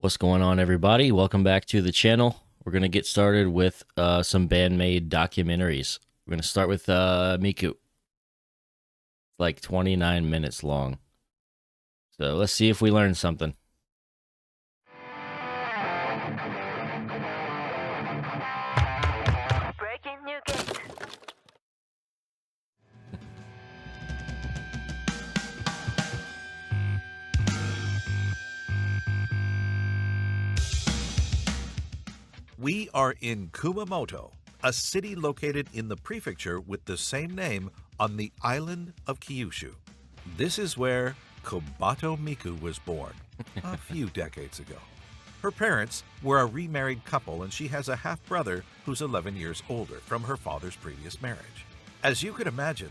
What's going on, everybody? Welcome back to the channel. We're going to get started with some Band-Maid documentaries. We're going to start with Miku. It's like 29 minutes long. So let's see if we learn something. Breaking new gate. We are in Kumamoto, a city located in the prefecture with the same name on the island of Kyushu. This is where KOBATO Miku was born a few decades ago. Her parents were a remarried couple, and she has a half-brother who's 11 years older from her father's previous marriage. As you could imagine,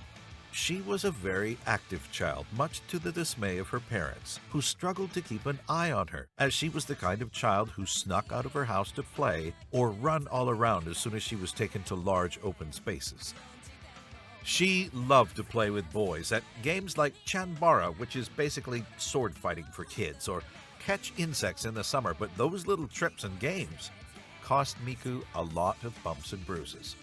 she was a very active child, much to the dismay of her parents, who struggled to keep an eye on her, as she was the kind of child who snuck out of her house to play or run all around as soon as she was taken to large open spaces. She loved to play with boys at games like Chanbara, which is basically sword fighting for kids, or catch insects in the summer, but those little trips and games cost Miku a lot of bumps and bruises.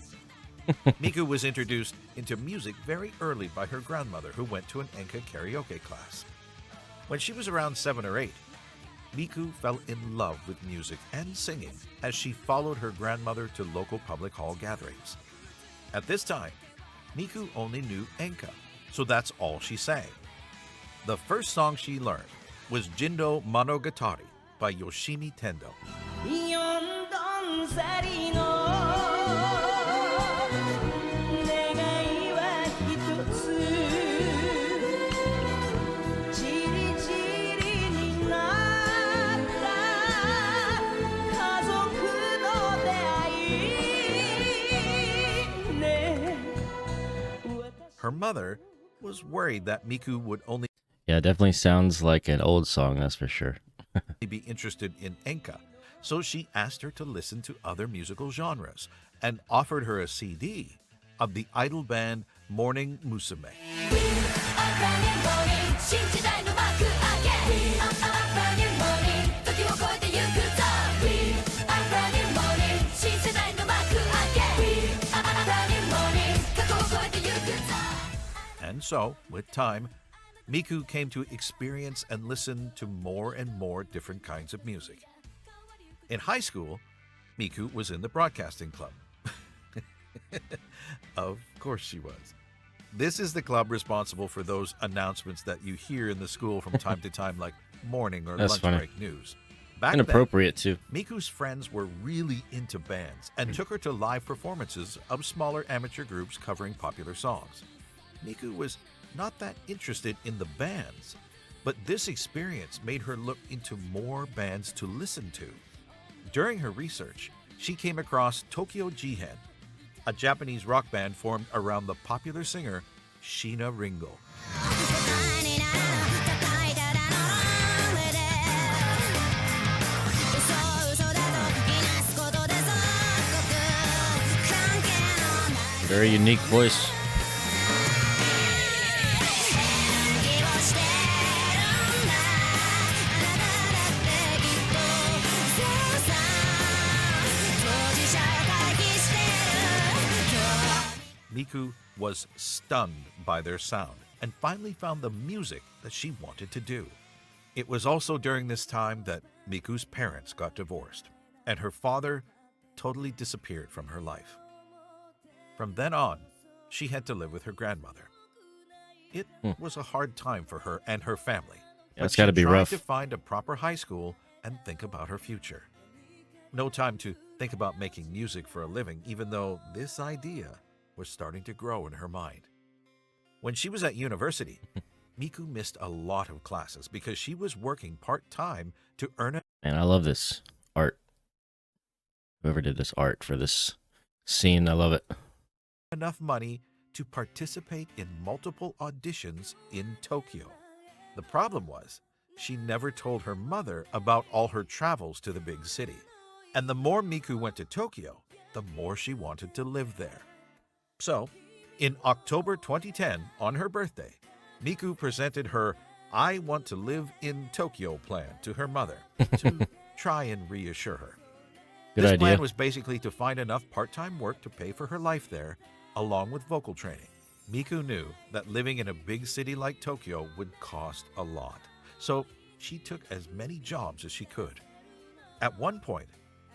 Miku was introduced into music very early by her grandmother, who went to an enka karaoke class. When she was around 7 or 8, Miku fell in love with music and singing as she followed her grandmother to local public hall gatherings. At this time, Miku only knew enka, so that's all she sang. The first song she learned was Jindo Monogatari by Yoshimi Tendo. Her mother was worried that Miku would only Yeah, it definitely sounds like an old song, that's for sure. be interested in enka, so she asked her to listen to other musical genres and offered her a CD of the idol band Morning Musume. And so, with time, Miku came to experience and listen to more and more different kinds of music. In high school, Miku was in the broadcasting club. Of course she was. This is the club responsible for those announcements that you hear in the school from time to time, like morning or That's lunch funny. break news. Back then, Inappropriate, too. Miku's friends were really into bands and took her to live performances of smaller amateur groups covering popular songs. Miku was not that interested in the bands, but this experience made her look into more bands to listen to. During her research, she came across Tokyo Jihen, a Japanese rock band formed around the popular singer Sheena Ringo. Very unique voice. Miku was stunned by their sound and finally found the music that she wanted to do. It was also during this time that Miku's parents got divorced, and her father totally disappeared from her life. From then on, she had to live with her grandmother. It was a hard time for her and her family. Yeah, it's but gotta she be tried rough. to find a proper high school and think about her future. No time to think about making music for a living, even though this idea was starting to grow in her mind. When she was at university, Miku missed a lot of classes because she was working part-time to earn Man, I love this art. Whoever did this art for this scene, I love it. enough money to participate in multiple auditions in Tokyo. The problem was, she never told her mother about all her travels to the big city. And the more Miku went to Tokyo, the more she wanted to live there. So, in October 2010, on her birthday, Miku presented her I want to live in Tokyo plan to her mother to try and reassure her. Good This idea. plan was basically to find enough part-time work to pay for her life there, along with vocal training. Miku knew that living in a big city like Tokyo would cost a lot, so she took as many jobs as she could. At one point,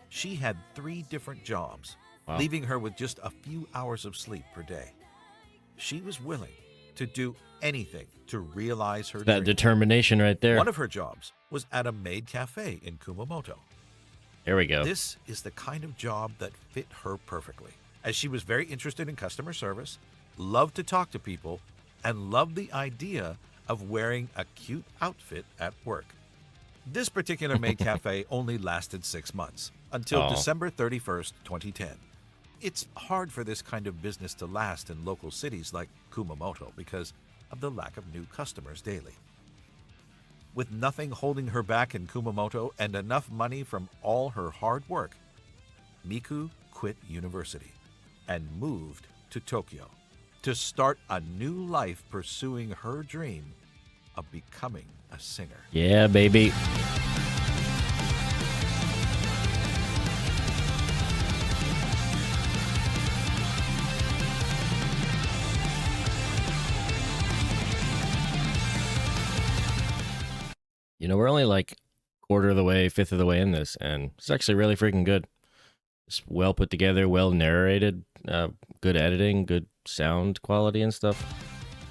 she had 3 different jobs, Wow. leaving her with just a few hours of sleep per day. She was willing to do anything to realize her That dream. determination right there. One of her jobs was at a maid cafe in Kumamoto. There we go. This is the kind of job that fit her perfectly, as she was very interested in customer service, loved to talk to people, and loved the idea of wearing a cute outfit at work. This particular maid cafe only lasted 6 months, until Oh. December 31st, 2010. It's hard for this kind of business to last in local cities like Kumamoto because of the lack of new customers daily. With nothing holding her back in Kumamoto and enough money from all her hard work, Miku quit university and moved to Tokyo to start a new life pursuing her dream of becoming a singer. Yeah, baby. You know, we're only like quarter of the way, fifth of the way in this, and it's actually really freaking good. It's well put together, well narrated, good editing, good sound quality and stuff.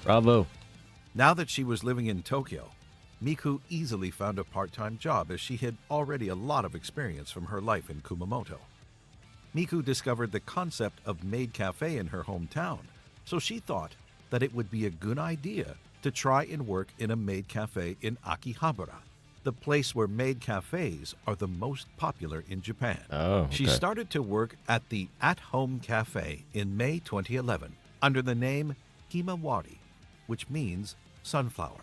Bravo. Now that she was living in Tokyo, Miku easily found a part-time job as she had already a lot of experience from her life in Kumamoto. Miku discovered the concept of maid cafe in her hometown, so she thought that it would be a good idea to try and work in a maid cafe in Akihabara, the place where maid cafes are the most popular in Japan. Oh, okay. She started to work at the at-home cafe in May 2011 under the name Himawari, which means sunflower.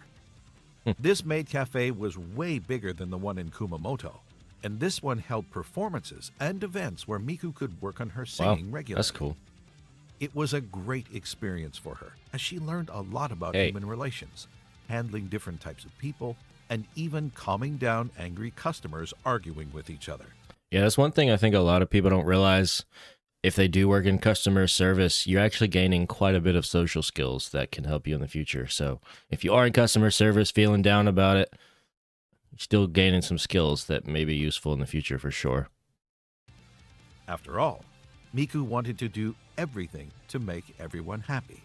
This maid cafe was way bigger than the one in Kumamoto, and this one held performances and events where Miku could work on her Wow, singing regularly. that's cool. It was a great experience for her, as she learned a lot about Hey. human relations, handling different types of people, and even calming down angry customers arguing with each other. Yeah, that's one thing I think a lot of people don't realize. If they do work in customer service, you're actually gaining quite a bit of social skills that can help you in the future. So if you are in customer service feeling down about it, you're still gaining some skills that may be useful in the future for sure. After all, Miku wanted to do everything to make everyone happy.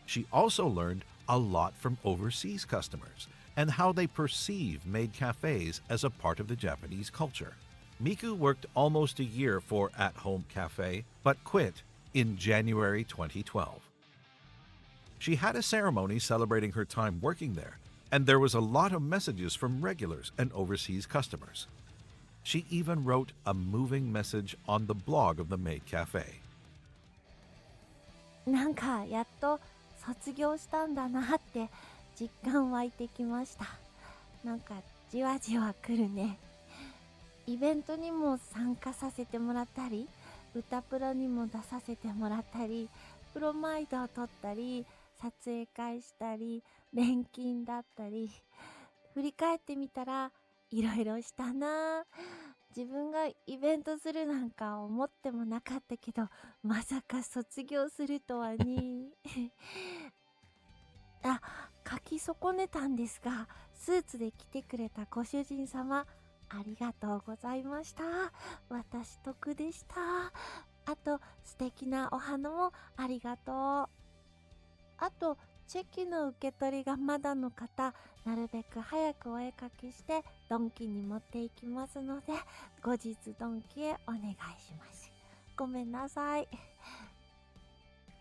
She also learned a lot from overseas customers and how they perceive maid cafes as a part of the Japanese culture. Miku worked almost a year for At Home Cafe, but quit in January 2012. She had a ceremony celebrating her time working there, and there was a lot of messages from regulars and overseas customers. She even wrote a moving message on the blog of the maid cafe. なんかやっと卒業したんだなって実感湧いてきました。なんかじわじわ来るね。イベントにも参加させてもらったり、歌プロにも出させてもらったり、プロマイドを撮ったり、撮影会したり、錬金だったり、振り返ってみたらいろいろしたな。自分がイベントするなんか思ってもなかったけど、まさか卒業するとはね。あ、書き損ねたんですが、スーツで来てくれたご主人様、ありがとうございました。私得でした。あと素敵なお花もありがとう。あとチェキの受け取りがまだの方、なるべく早くお絵かきしてドンキに持っていきますので、後日ドンキへお願いします。ごめんなさい。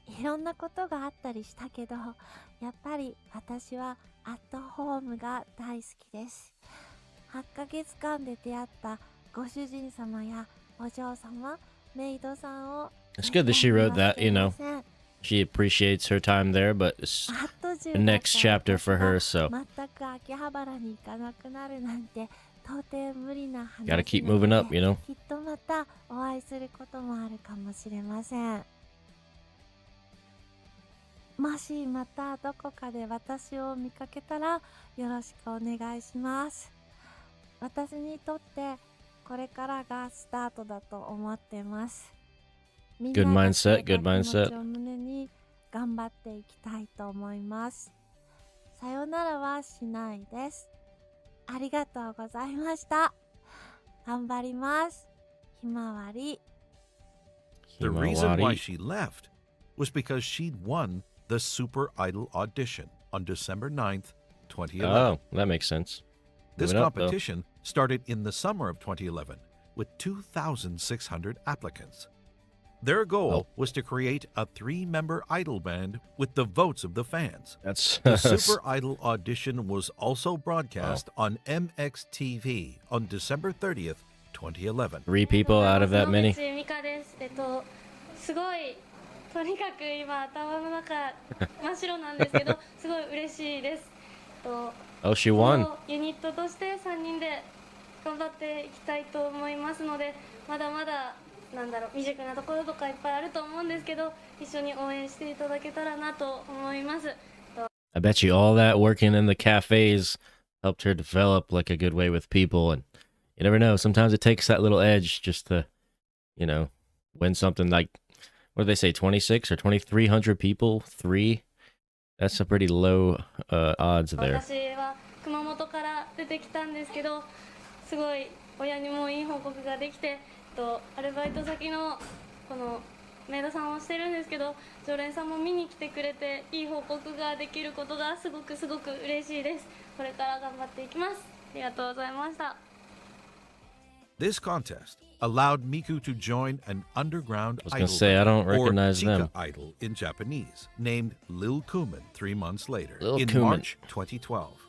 いろんなことがあったりしたけど、やっぱり私はアットホームが大好きです。8ヶ月間で出会ったご主人様やお嬢様、メイドさんを It's good that she wrote that, you know. She appreciates her time there, but it's the next chapter for her, so 全く秋葉原に行かなくなるなんて到底無理な話 gotta keep moving up, you know. きっとまたお会いすることもあるかもしれません。もしまたどこかで私を見かけたらよろしくお願いします。私にとってこれからがスタートだと思ってます。みん Good なが mindset, くれ good た気持 mindset. ちを胸に頑張っていきたいと思います。さよならはしないです。ありがとうございました。頑張ります。ひまわり。The reason why Himawari. she left was because she'd won the Super Idol audition on December 9th, 2011. Oh, that makes sense. This Moving up, though. competition started in the summer of 2011 with 2,600 applicants. Their goal was to create a 3-member idol band with the votes of the fans. That's The Super Idol audition was also broadcast on MXTV on December 30th, 2011. 3 people out of that many. ミカです。すごい、とにかく今頭の中真っ白なんですけど、すごい嬉しいです。Oh, she won. ユニットとして3人で頑張っていきたいと思いますので、まだまだ未熟なところとかいっぱいあると思うんですけど、一緒に応援していただけたらなと思います。I bet you all that working in the cafes helped her develop like a good way with people, and you never know. Sometimes it takes that little edge just to, win something like, what do they say, 26 or 2,300 people? 3? That's a pretty low odds there. 私は熊本から出てきたんですけど、すごい親にもいい報告ができて、アルバイト先のこのメイドさんをしてるんですけど、常連さんも見に来てくれていい報告ができることがすごく嬉しいです。これから頑張っていきます。ありがとうございました。This contest allowed Miku to join an underground I was idol gonna say, I don't band, or recognize Chika them. idol in Japanese, named Lil Kumin 3 months later, Lil in Kumin. March 2012.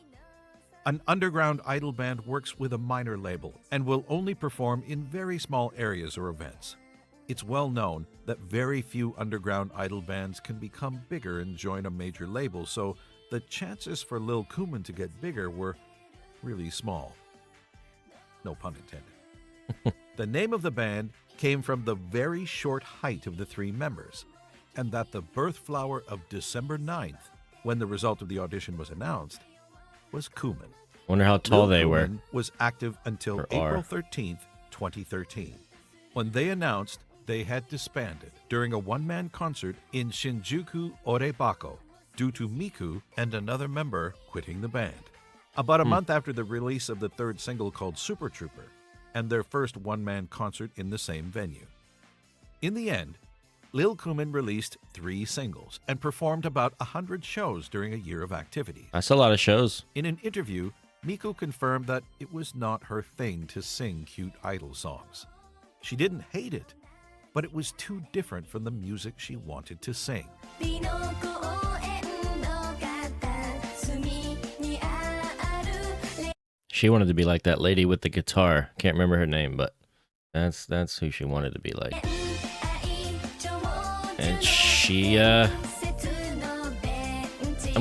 An underground idol band works with a minor label and will only perform in very small areas or events. It's well known that very few underground idol bands can become bigger and join a major label, so the chances for Lil Kumin to get bigger were really small. No pun intended. The name of the band came from the very short height of the 3 members, and that the birth flower of December 9th, when the result of the audition was announced, was Kumin. Wonder how tall Lil they were. Kumin was active until Or April are. 13th, 2013, when they announced they had disbanded during a one-man concert in Shinjuku Orebako due to Miku and another member quitting the band. About a month after the release of the 3rd single called Super Trooper, and their first one-man concert in the same venue. In the end, Lil Kumin released 3 singles and performed about 100 shows during a year of activity. I saw a lot of shows. In an interview, Miku confirmed that it was not her thing to sing cute idol songs. She didn't hate it, but it was too different from the music she wanted to sing. She wanted to be like that lady with the guitar. Can't remember her name, but that's who she wanted to be like. And she, I'm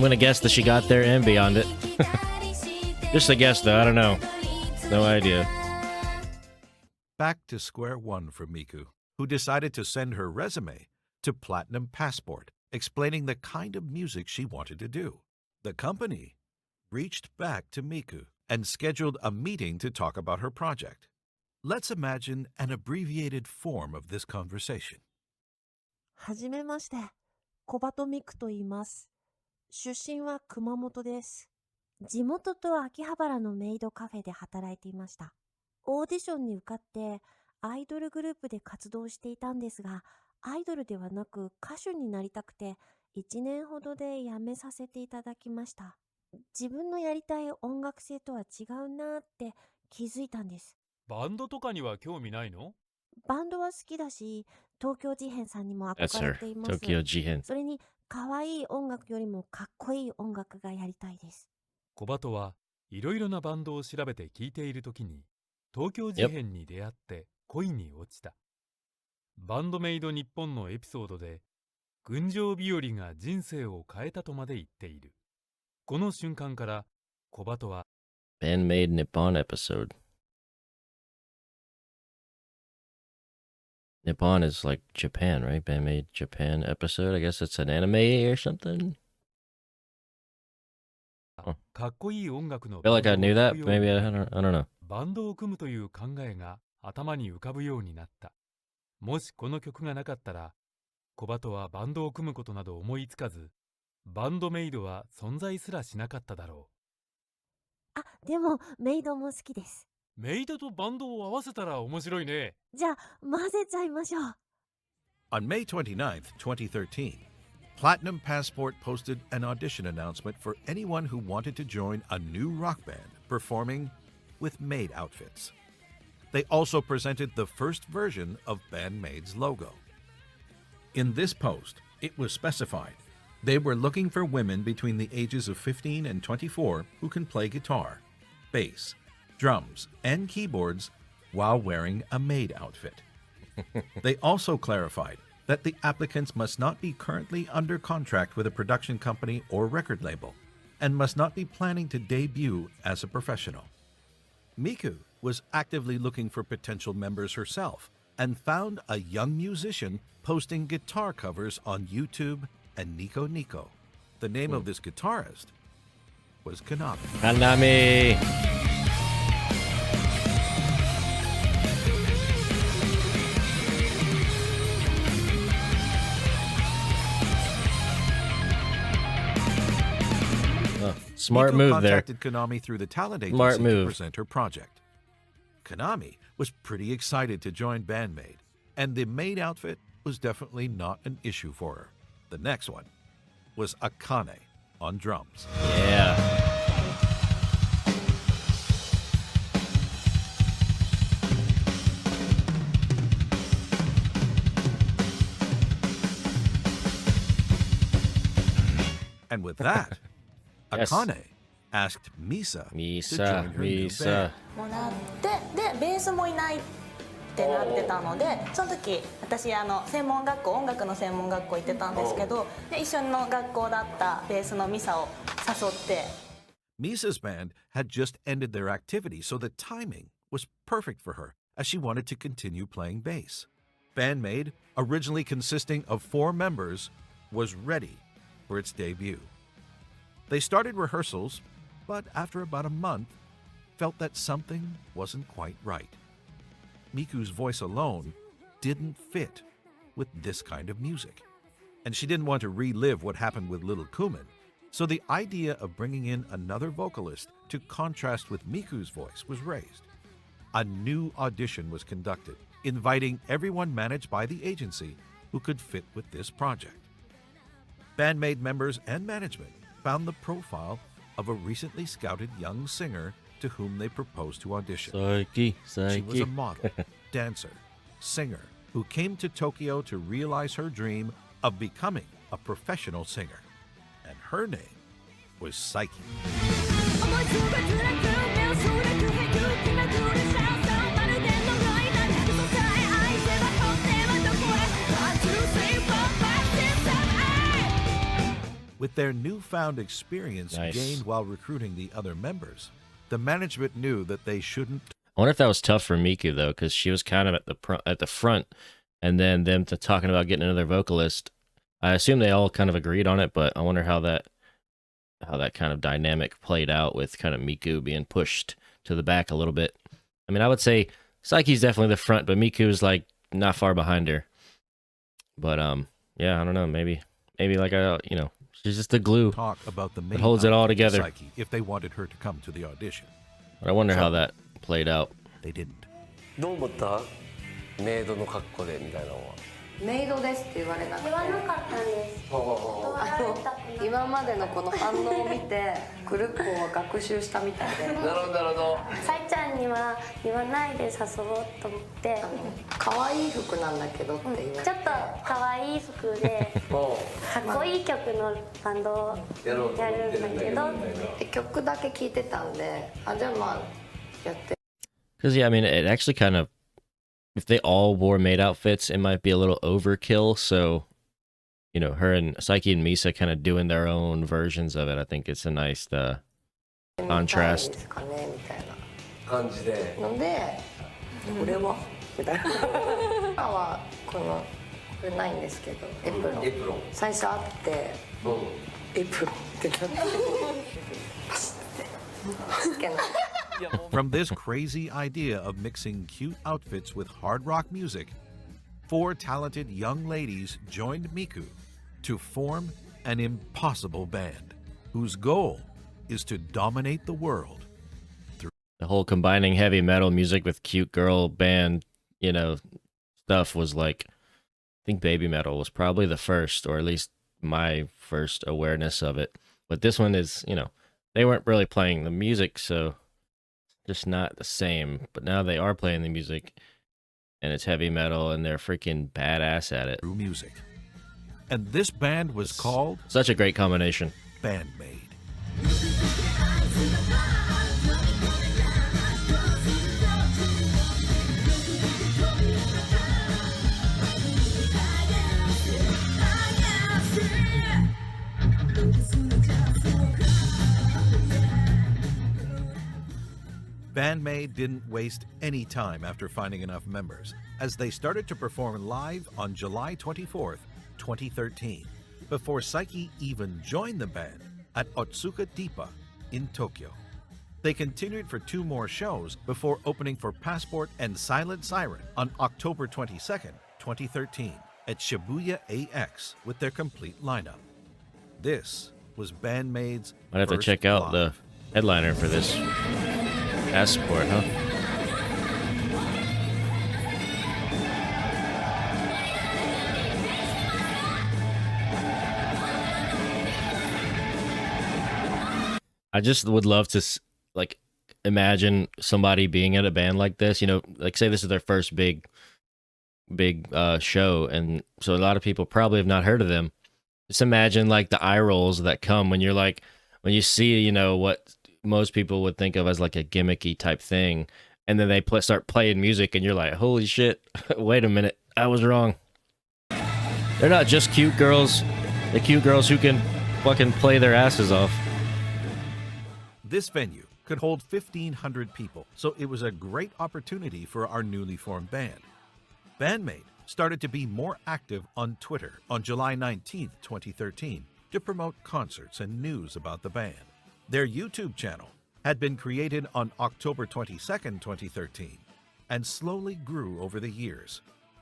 gonna guess that she got there and beyond it. Just a guess, though. I don't know. No idea. Back to square one for Miku, who decided to send her resume to Platinum Passport, explaining the kind of music she wanted to do. The company reached back to Miku and scheduled a meeting to talk about her project. Let's imagine an abbreviated form of this conversation. はじめまして、小鳩ミクと言います。出身は熊本です。地元と秋葉原のメイドカフェで働いていました。オーディションに受かってアイドルグループで活動していたんですが、アイドルではなく歌手になりたくて1年ほどで辞めさせていただきました。自分のやりたい音楽性とは違うなって気づいたんです。バンドとかには興味ないの？バンドは好きだし、東京事変さんにも That's 憧れ her. ています。 Tokyo Jihen. それに可愛い音楽よりもかっこいい音楽がやりたいです。コバトはいろいろなバンドを調べて聴いているときに東京事変に出会って恋に落ちた。バンドメイド日本のエピソードで群青日和が人生を変えたとまで言っている。この瞬間からコバトは Band-Maid Nippon episode. Nippon is like Japan, right? Band-Maid Japan episode. I guess it's an anime or something. かっこいい音楽の I feel like I knew that. Maybe I don't know. バンドを組むという考えが頭に浮かぶようになった。もしこの曲がなかったら、小鳩はバンドを組むことなど思いつかず、バンドメイドは存在すらしなかっただろあ、でもメイドも好きです。う。メイドとバンドを合わせたら面白いね。じゃあ混ぜちゃいましょう。On May 29th, 2013, Platinum Passport posted an audition announcement for anyone who wanted to join a new rock band performing with maid outfits. They also presented the first version of Band-Maid's logo. In this post, it was specified they were looking for women between the ages of 15 and 24 who can play guitar, bass, drums, and keyboards while wearing a maid outfit. They also clarified that the applicants must not be currently under contract with a production company or record label and must not be planning to debut as a professional. Miku was actively looking for potential members herself and found a young musician posting guitar covers on YouTube and Nico Nico. The name of this guitarist was Konami. Konami. Smart Miku move there. contacted Konami through the talent Smart agency to move. present her project. Konami was pretty excited to join Band-Maid, and the maid outfit was definitely not an issue for her. The next one was Akane on drums. Yeah. And with that, Yes. Akane asked Misa to Misa, join her new Misa. band. もらってでベースもいないってなってたのでその時私専門学校音楽の専門学校行ってたんですけどで一緒の学校だったベースのミサを誘って Misa's band had just ended their activity, so the timing was perfect for her as she wanted to continue playing bass. Band-Maid, originally consisting of 4 members, was ready for its debut. They started rehearsals, but after about a month, felt that something wasn't quite right. Miku's voice alone didn't fit with this kind of music, and she didn't want to relive what happened with Little Kumin, so the idea of bringing in another vocalist to contrast with Miku's voice was raised. A new audition was conducted, inviting everyone managed by the agency who could fit with this project. Band-Maid members and management found the profile of a recently scouted young singer to whom they proposed to audition. Psyche, She was a psyche. model, dancer, singer who came to Tokyo to realize her dream of becoming a professional singer. And her name was Psyche. With their newfound experience Nice. gained while recruiting the other members, the management knew that they shouldn't. I wonder if that was tough for Miku though, because she was kind of at the front, and then them talking about getting another vocalist. I assume they all kind of agreed on it, but I wonder how that kind of dynamic played out with kind of Miku being pushed to the back a little bit. I mean, I would say Psyche's definitely the front, but Miku's like not far behind her. But yeah, I don't know. Maybe like she's just the glue. Talk about the main holds it all outfit of together. Psyche if they wanted her to come to the audition. But I wonder how that played out. They didn't. どう思ったメイドの格好でみたいなのは。メイドですって言われなくて言わなかったんです断られたくなくて今までのこの反応を見てクルッコは学習したみたいでなるほどなるほど。さいちゃんには言わないで誘おうと思って可愛い服なんだけどって言われてちょっと可愛い服でかっこいい曲のバンドをやるんだけどで曲だけ聴いてたんでじゃあまあやって Because yeah, I mean, it actually kind of, if they all wore maid outfits, it might be a little overkill. So, her and Psyche and Misa kind of doing their own versions of it. I think it's a nice contrast. ですかねみたいな感じで。のでこれはみたいな今はこれないんですけどエプロンエプロン。最初あってエプロンってなってパシッてつけない From this crazy idea of mixing cute outfits with hard rock music, 4 talented young ladies joined Miku to form an impossible band whose goal is to dominate the world. The whole combining heavy metal music with cute girl band, stuff was like, I think Baby Metal was probably the first, or at least my first awareness of it. But this one is, they weren't really playing the music, so just not the same. But now they are playing the music, and it's heavy metal, and they're freaking badass at it. Through music. And this band was called Such a great combination. Band-Maid. Band-Maid didn't waste any time after finding enough members, as they started to perform live on July 24th, 2013, before Saiki even joined the band at Otsuka Deepa in Tokyo. They continued for 2 more shows before opening for Passport and Silent Siren on October 22nd, 2013 at Shibuya AX with their complete lineup. This was Band-Maid's Might have to first check out live. the headliner for this Passport, huh? I just would love to imagine somebody being at a band like this, like say this is their first big show, and so a lot of people probably have not heard of them. Just imagine like the eye rolls that come when you're like, when you see, what most people would think of as like a gimmicky type thing, and then they start playing music and you're like, holy shit, wait a minute, I was wrong. They're not just cute girls, the cute girls who can fucking play their asses off. This venue could hold 1,500 people, so it was a great opportunity for our newly formed band. Band-Maid started to be more active on Twitter on July 19, 2013, to promote concerts and news about the band. Their YouTube channel had been created on October 22, 2013, and slowly grew over the years.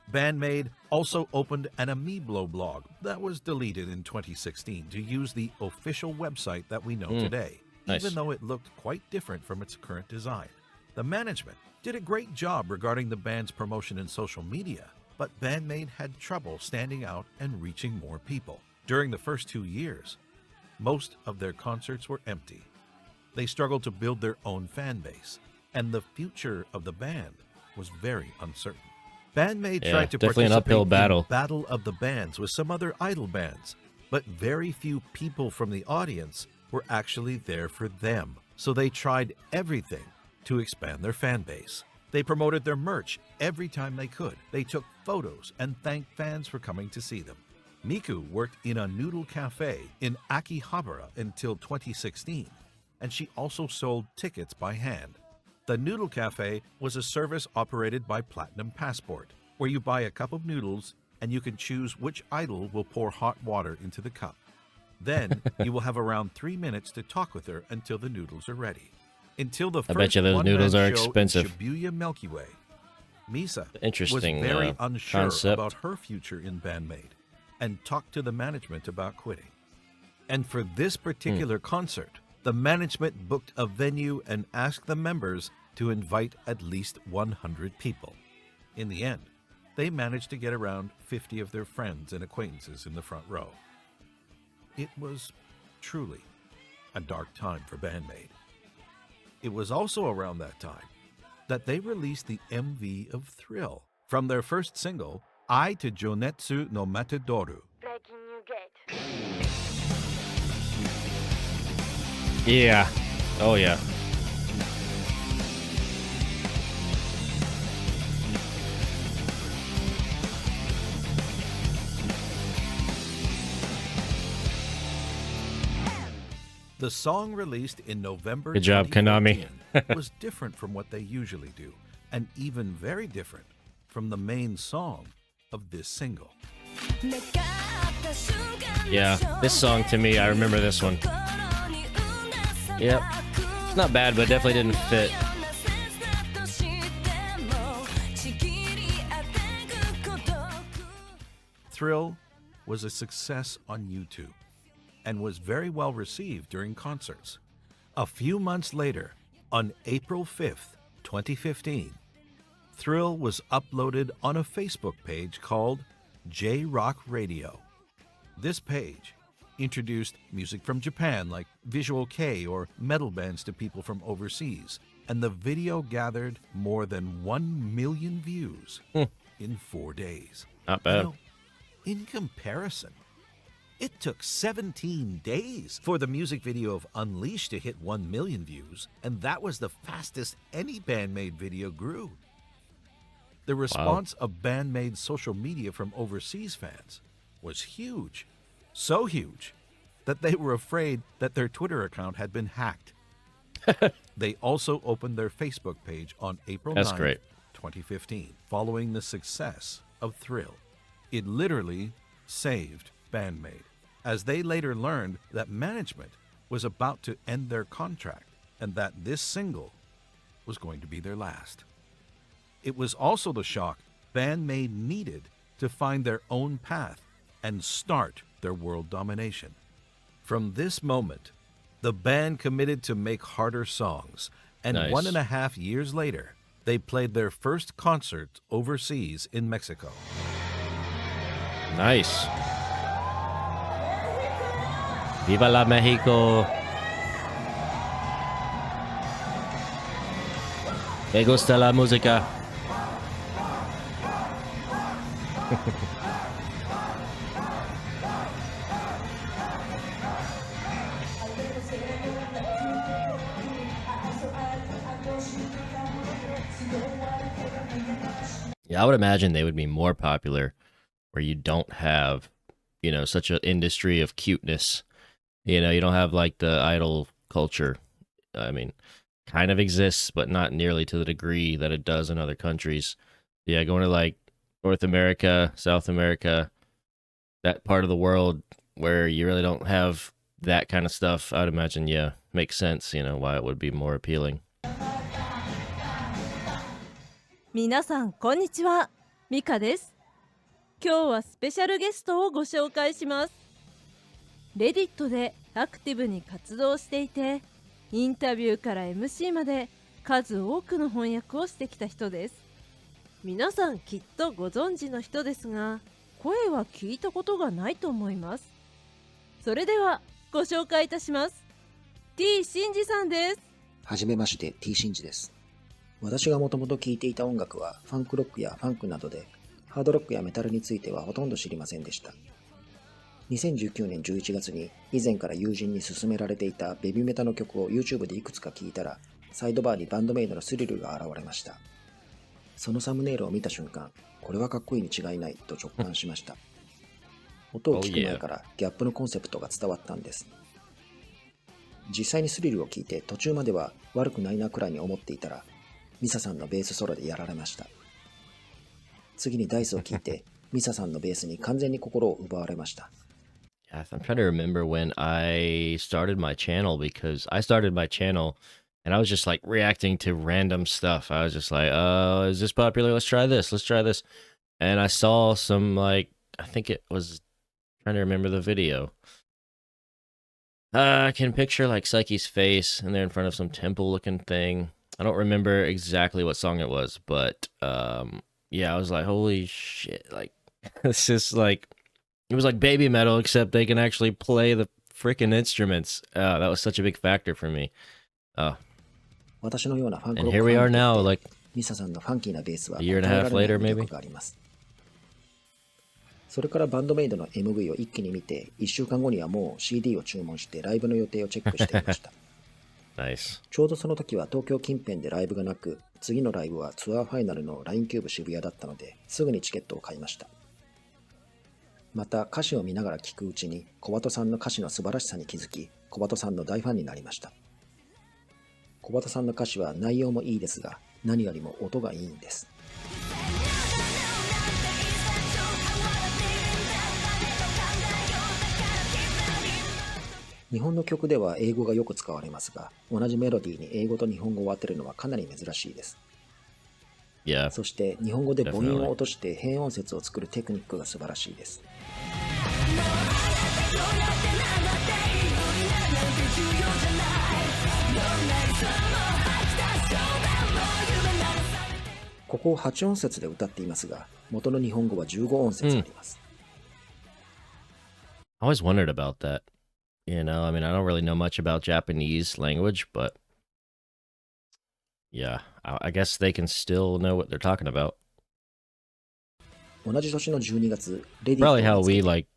Band-Maid also opened an Amiiblo blog that was deleted in 2016 to use the official website that we know today, Nice. even though it looked quite different from its current design. The management did a great job regarding the band's promotion in social media, but Band-Maid had trouble standing out and reaching more people. During the first 2 years, most of their concerts were empty. They struggled to build their own fan base, and the future of the band was very uncertain. Band-Maid Yeah, tried to definitely an participate uphill in battle. Battle of the Bands with some other idol bands, but very few people from the audience were actually there for them. So they tried everything to expand their fan base. They promoted their merch every time they could. They took photos and thanked fans for coming to see them. Miku worked in a noodle cafe in Akihabara until 2016, and she also sold tickets by hand. The Noodle Cafe was a service operated by Platinum Passport, where you buy a cup of noodles and you can choose which idol will pour hot water into the cup. Then you will have around 3 minutes to talk with her until the noodles are ready. Until the I first bet you those one-man noodles are show expensive. in Shibuya Milky Way, Misa Interesting, was very unsure concept. about her future in Band-Maid and talked to the management about quitting. And for this particular concert, the management booked a venue and asked the members to invite at least 100 people. In the end, they managed to get around 50 of their friends and acquaintances in the front row. It was truly a dark time for Band-Maid. It was also around that time that they released the MV of Thrill from their first single, Ai to Jonetsu no Matedoru. Yeah. Oh, yeah. The song released in November Good job, Konami. 2014 was different from what they usually do, and even very different from the main song of this single. Yeah, this song to me, I remember this one. Yep. It's not bad, but definitely didn't fit Thrill was a success on YouTube and was very well received during concerts. A few months later, on April 5th, 2015, Thrill was uploaded on a Facebook page called J-Rock Radio. This page introduced music from Japan like Visual Kei or metal bands to people from overseas, and the video gathered more than 1 million views in 4 days. Not bad. In comparison, it took 17 days for the music video of Unleash to hit 1 million views, and that was the fastest any Band-Maid video grew. The response of Band-Maid's social media from overseas fans was huge. So huge that they were afraid that their Twitter account had been hacked. They also opened their Facebook page on April 9th, 2015, following the success of Thrill. It literally saved Band-Maid, as they later learned that management was about to end their contract and that this single was going to be their last. It was also the shock Band-Maid needed to find their own path and start their world domination. From this moment, the band committed to make harder songs, and 1.5 years later, they played their first concert overseas in Mexico. Nice. Viva la Mexico. Me gusta la música. Yeah, I would imagine they would be more popular where you don't have, you know, such an industry of cuteness. You know, you don't have like the idol culture. I mean, kind of exists, but not nearly to the degree that it does in other countries. Yeah, going to like North America, South America, that part of the world where you really don't have that kind of stuff, I would imagine, yeah, makes sense, you know, why it would be more appealing. 皆さんこんにちは、ミカです。今日はスペシャルゲストをご紹介します。レディットでアクティブに活動していて、インタビューから MC まで数多くの翻訳をしてきた人です。皆さんきっとご存知の人ですが、声は聞いたことがないと思います。それではご紹介いたします。T シンジさんです。はじめまして、T シンジです。私がもともと聴いていた音楽はファンクロックやファンクなどで、ハードロックやメタルについてはほとんど知りませんでした。2019年11月に以前から友人に勧められていたベビーメタの曲を YouTube でいくつか聴いたら、サイドバーにバンドメイドのスリルが現れました。そのサムネイルを見た瞬間、これはかっこいいに違いないと直感しました。音を聞く前からギャップのコンセプトが伝わったんです。実際にスリルを聞いて途中までは悪くないなくらいに思っていたら、ミサさんのベースソロでやられました。次にダイスを聞いて、ミサさんのベースに完全に心を奪われました。Yeah, I'm trying to remember when I started my channel, because I started my channel and I was just like reacting to random stuff. I was just like, is this popular? Let's try this. Let's try this. And I saw some, like, I think it was, trying to remember the video. I can picture like Psyche's face and they're in front of some temple looking thing. I don't remember exactly what song it was, but yeah, I was like, holy shit, like it's just like, it was like baby metal, except they can actually play the freaking instruments. That was such a big factor for me. And here we are now, like a year and a half later, maybe. それからバンドメイドの MV を一気に見て、1週間後にはもう CD を注文してライブの予定をチェックしていました。Nice. ちょうどその時は東京近辺でライブがなく、次のライブはツアーファイナルの LINE キューブ渋谷だったので、すぐにチケットを買いました。また歌詞を見ながら聴くうちに、小鳩さんの歌詞の素晴らしさに気づき、小鳩さんの大ファンになりました。小鳩さんの歌詞は内容もいいですが、何よりも音がいいんです。日本の曲では英語がよく使われますが、同じメロディーに英語と日本語を当てるのはかなり珍しいです。Yeah. そして日本語で母音を落として変音節を作るテクニックが素晴らしいです。ここを8音節で歌っていますが、元の日本語は15音節あります。I always wondered about that. You know, I mean, I don't really know much about Japanese language, but yeah, I guess they can still know what they're talking about. 同じ年の12月、レディ Probably ッ how トを we 見つけ like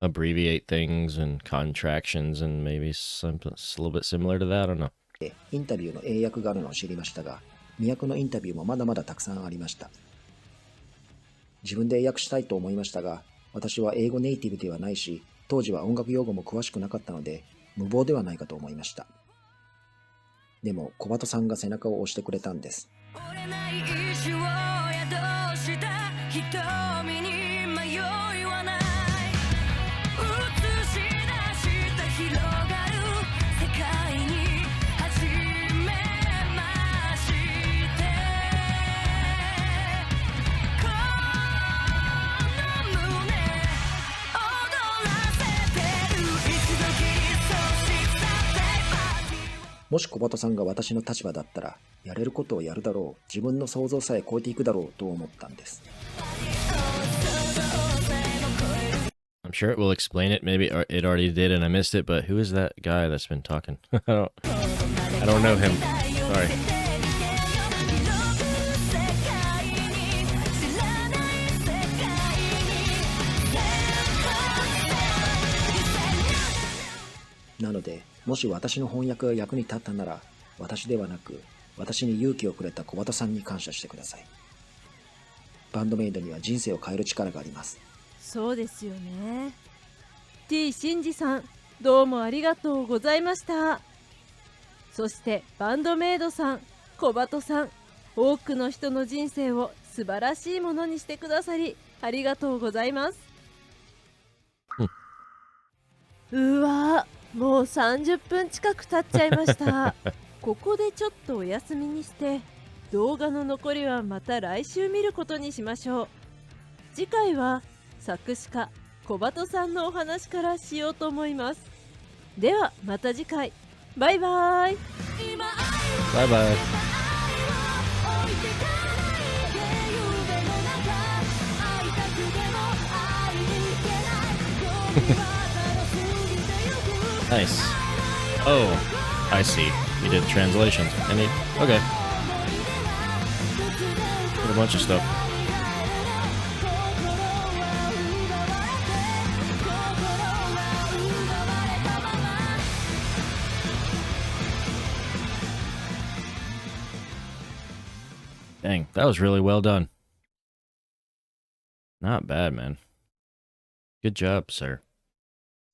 abbreviate things and contractions and maybe something a little bit similar to that. I don't know. てインタビューの英訳があるのを知りましたが、都のインタビューもまだまだたくさんありました。自分で英訳したいと思いましたが、私は英語ネイティブではないし、当時は音楽用語も詳しくなかったので、無謀ではないかと思いました。でも、小鳩さんが背中を押してくれたんです。もし小鳩さんが私の立場だったら、やれることをやるだろう、自分の想像さえ超えていくだろうと思ったんです。I'm sure it will explain it. Maybe it already did and I missed it, but who is that guy that's been talking? I don't know him. Sorry. なので、もし私の翻訳が役に立ったなら、私ではなく、私に勇気をくれた小鳩さんに感謝してください。バンドメイドには人生を変える力があります。そうですよね。T シンジさん、どうもありがとうございました。そしてバンドメイドさん、小鳩さん、多くの人の人生を素晴らしいものにしてくださり、ありがとうございます。うわー、もう30分近く経っちゃいました。ここでちょっとお休みにして、動画の残りはまた来週見ることにしましょう。次回は作詞家小鳩さんのお話からしようと思います。ではまた次回。バイバイ。Bye bye. Nice. Oh, I see. You did translations. Okay. Did a bunch of stuff. Dang, that was really well done. Not bad, man. Good job, sir.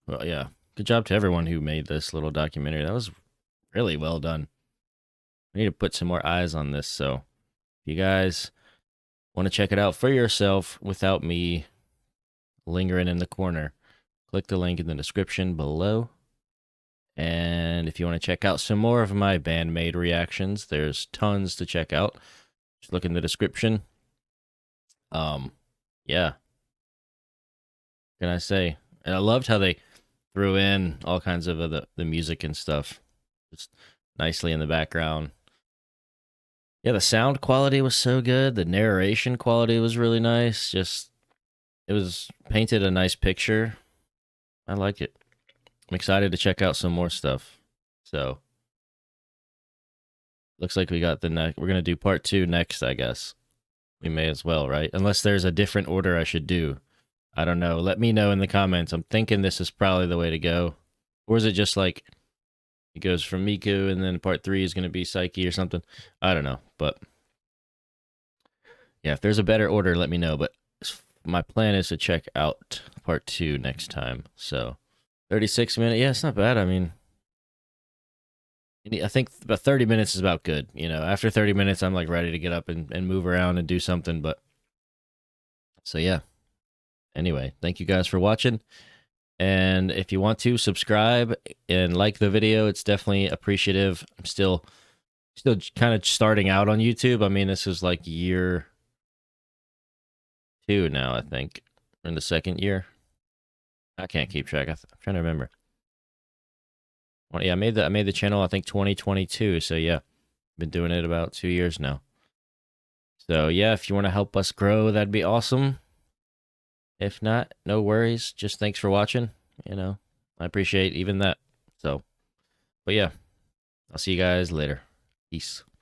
Well, yeah. Good job to everyone who made this little documentary. That was really well done. I need to put some more eyes on this, so if you guys want to check it out for yourself without me lingering in the corner, click the link in the description below. And if you want to check out some more of my Band-Maid reactions, there's tons to check out. Just look in the description. Yeah. What can I say? And I loved how they threw in all kinds of the music and stuff just nicely in the background. Yeah, the sound quality was so good. The narration quality was really nice. Just, it was painted a nice picture. I like it. I'm excited to check out some more stuff. So, looks like we got the next. We're going to do part 2 next, I guess. We may as well, right? Unless there's a different order I should do. I don't know. Let me know in the comments. I'm thinking this is probably the way to go. Or is it just like it goes from Miku and then part 3 is going to be Psyche or something? I don't know. But yeah, if there's a better order, let me know. But my plan is to check out part 2 next time. So 36 minutes. Yeah, it's not bad. I mean, I think about 30 minutes is about good. You know, after 30 minutes, I'm like ready to get up and move around and do something. But so yeah. Anyway, thank you guys for watching. And if you want to subscribe and like the video, it's definitely appreciative. I'm still Still kind of starting out on YouTube. I mean, this is like year 2 now, I think. We're in the second year. I can't keep track. I'm trying to remember. Well, yeah, I made the channel, I think 2022. So yeah, been doing it about 2 years now. So yeah, if you want to help us grow, that'd be awesome. If not, no worries. Just thanks for watching. You know, I appreciate even that. So, but yeah, I'll see you guys later. Peace.